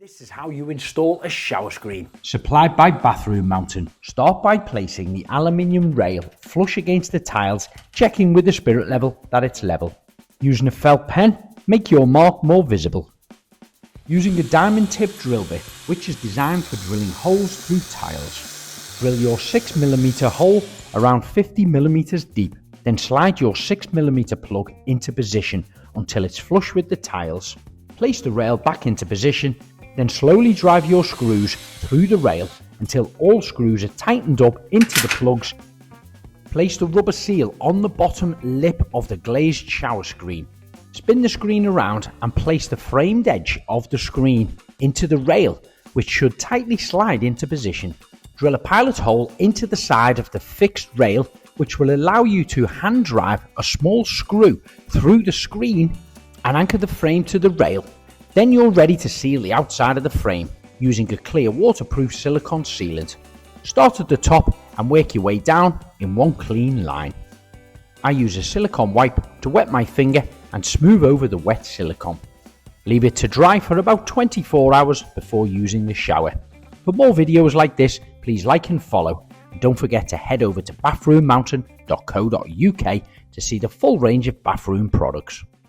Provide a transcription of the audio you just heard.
This is how you install a shower screen. Supplied by Bathroom Mountain. Start by placing the aluminium rail flush against the tiles, checking with the spirit level that it's level. Using a felt pen, make your mark more visible. Using a diamond tip drill bit, which is designed for drilling holes through tiles. Drill your 6mm hole around 50mm deep. Then slide your 6mm plug into position until it's flush with the tiles. Place the rail back into position. Then slowly drive your screws through the rail until all screws are tightened up into the plugs. Place the rubber seal on the bottom lip of the glazed shower screen. Spin the screen around and place the framed edge of the screen into the rail, which should tightly slide into position. Drill a pilot hole into the side of the fixed rail, which will allow you to hand drive a small screw through the screen and anchor the frame to the rail. Then you're ready to seal the outside of the frame using a clear waterproof silicone sealant. Start at the top and work your way down in one clean line. I use a silicone wipe to wet my finger and smooth over the wet silicone. Leave it to dry for about 24 hours before using the shower. For more videos like this, please like and follow. And don't forget to head over to bathroommountain.co.uk to see the full range of bathroom products.